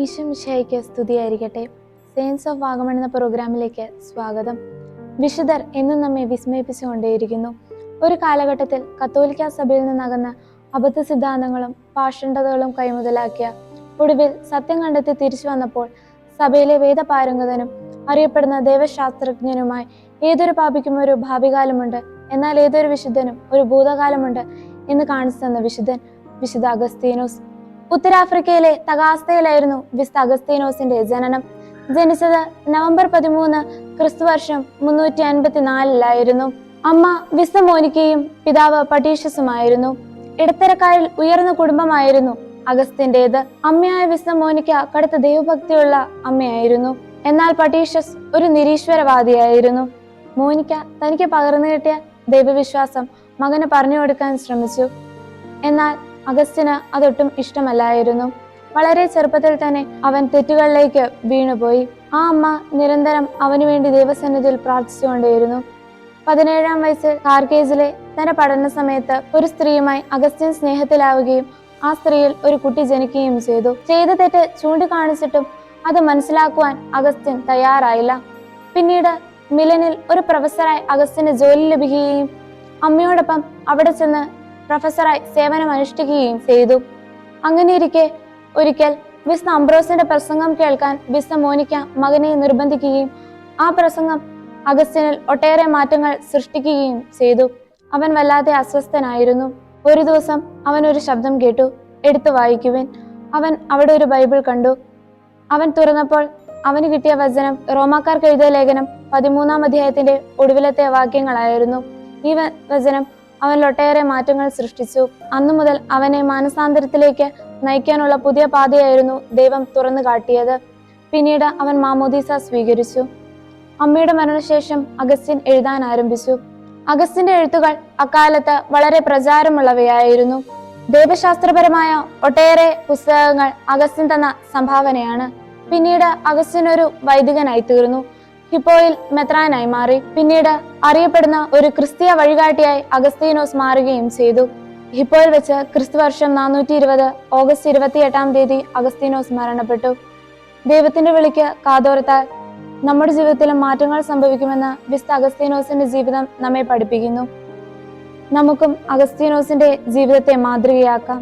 ഈശോ മിശിഹായ്ക്ക് സ്തുതിയായിരിക്കട്ടെ. Saints of Vagamon എന്ന പ്രോഗ്രാമിലേക്ക് സ്വാഗതം. വിശുദ്ധർ എന്നും നമ്മെ വിസ്മയിപ്പിച്ചുകൊണ്ടേയിരിക്കുന്നു. ഒരു കാലഘട്ടത്തിൽ കത്തോലിക്ക സഭയിൽ നിന്നകന്ന് അബദ്ധ സിദ്ധാന്തങ്ങളും പാഷണ്ഡതകളും കൈമുതലാക്കിയ ഒടുവിൽ സത്യം കണ്ടെത്തി തിരിച്ചു വന്നപ്പോൾ സഭയിലെ വേദപാരംഗതനും അറിയപ്പെടുന്ന ദൈവശാസ്ത്രജ്ഞനുമായി ഏതൊരു പാപിക്കും ഒരു ഭാവികാലമുണ്ട്, എന്നാൽ ഏതൊരു വിശുദ്ധനും ഒരു ഭൂതകാലമുണ്ട് എന്ന് കാണിച്ചു തന്ന വിശുദ്ധ അഗസ്തീനോസ്. ഉത്തരാഫ്രിക്കയിലെ തകാസ്തയിലായിരുന്നു വിശുദ്ധ അഗസ്തീനോസിന്റെ ജനനം. ജനിച്ചത് നവംബർ 13 ക്രിസ്തുവർഷം 354 അമ്മ വിശുദ്ധ മോനിക്കയും പിതാവ് പട്ടീഷ്യസുമായിരുന്നു. ഇടത്തരക്കാരിൽ ഉയർന്ന കുടുംബമായിരുന്നു അഗസ്റ്റിന്റേത്. അമ്മയായ വിശുദ്ധ മോനിക്ക കടുത്ത ദൈവഭക്തിയുള്ള അമ്മയായിരുന്നു. എന്നാൽ പട്ടീഷ്യസ് ഒരു നിരീശ്വരവാദിയായിരുന്നു. മോനിക്ക തനിക്ക് പകർന്നു കിട്ടിയ ദൈവവിശ്വാസം മകന് പറഞ്ഞു കൊടുക്കാൻ ശ്രമിച്ചു. എന്നാൽ അഗസ്റ്റിന് അതൊട്ടും ഇഷ്ടമല്ലായിരുന്നു. വളരെ ചെറുപ്പത്തിൽ തന്നെ അവൻ തെറ്റുകളിലേക്ക് വീണുപോയി. ആ അമ്മ നിരന്തരം അവനു വേണ്ടി ദൈവസന്നിധിയിൽ പ്രാർത്ഥിച്ചുകൊണ്ടേയിരുന്നു. 17-ാം വയസ്സിൽ കാർക്കേജിലെ തന്റെ പഠന സമയത്ത് ഒരു സ്ത്രീയുമായി അഗസ്റ്റിൻ സ്നേഹത്തിലാവുകയും ആ സ്ത്രീയിൽ ഒരു കുട്ടി ജനിക്കുകയും ചെയ്തു. ചെയ്ത തെറ്റ് ചൂണ്ടിക്കാണിച്ചിട്ടും അത് മനസ്സിലാക്കുവാൻ അഗസ്റ്റിൻ തയ്യാറായില്ല. പിന്നീട് മിലനിൽ ഒരു പ്രൊഫസറായി അഗസ്റ്റിന് ജോലി ലഭിക്കുകയും അമ്മയോടൊപ്പം അവിടെ ചെന്ന് പ്രൊഫസറായി സേവനം അനുഷ്ഠിക്കുകയും ചെയ്തു. അങ്ങനെയിരിക്കെ ഒരിക്കൽ വിശുദ്ധ അംബ്രോസിന്റെ പ്രസംഗം കേൾക്കാൻ വിശുദ്ധ മോനിക്ക മകനെ നിർബന്ധിക്കുകയും ആ പ്രസംഗം അഗസ്റ്റിനിൽ ഒട്ടേറെ മാറ്റങ്ങൾ സൃഷ്ടിക്കുകയും ചെയ്തു. അവൻ വല്ലാതെ അസ്വസ്ഥനായിരുന്നു. ഒരു ദിവസം അവൻ ഒരു ശബ്ദം കേട്ടു, എടുത്തു വായിക്കുവിൻ. അവൻ അവിടെ ഒരു ബൈബിൾ കണ്ടു. അവൻ തുറന്നപ്പോൾ അവന് കിട്ടിയ വചനം റോമാക്കാർക്ക് എഴുതിയ ലേഖനം 13-ാം അധ്യായത്തിന്റെ ഒടുവിലത്തെ വാക്യങ്ങളായിരുന്നു. ഈ വചനം അവനിൽ ഒട്ടേറെ മാറ്റങ്ങൾ സൃഷ്ടിച്ചു. അന്നു മുതൽ അവനെ മാനസാന്തരത്തിലേക്ക് നയിക്കാനുള്ള പുതിയ പാതയായിരുന്നു ദൈവം തുറന്നു കാട്ടിയത്. പിന്നീട് അവൻ മാമോദീസ സ്വീകരിച്ചു. അമ്മയുടെ മരണശേഷം അഗസ്റ്റിൻ എഴുതാൻ ആരംഭിച്ചു. അഗസ്റ്റിന്റെ എഴുത്തുകൾ അക്കാലത്ത് വളരെ പ്രചാരമുള്ളവയായിരുന്നു. ദൈവശാസ്ത്രപരമായ ഒട്ടേറെ പുസ്തകങ്ങൾ അഗസ്റ്റിൻ തന്ന സംഭാവനയാണ്. പിന്നീട് അഗസ്റ്റിൻ ഒരു വൈദികനായി തീർന്നു. ഹിപ്പോയിൽ മെത്രാനായി മാറി. പിന്നീട് അറിയപ്പെടുന്ന ഒരു ക്രിസ്തീയ വഴികാട്ടിയായി അഗസ്തീനോസ് മാറുകയും ചെയ്തു. ഹിപ്പോയിൽ വെച്ച് ക്രിസ്തുവർഷം 420 ഓഗസ്റ്റ് 28-ാം തീയതി അഗസ്തീനോസ് മരണപ്പെട്ടു. ദൈവത്തിന്റെ വിളിക്ക് കാതോർത്താൽ നമ്മുടെ ജീവിതത്തിലും മാറ്റങ്ങൾ സംഭവിക്കുമെന്ന് വിശുദ്ധ അഗസ്തീനോസിന്റെ ജീവിതം നമ്മെ പഠിപ്പിക്കുന്നു. നമുക്കും അഗസ്തീനോസിന്റെ ജീവിതത്തെ മാതൃകയാക്കാം.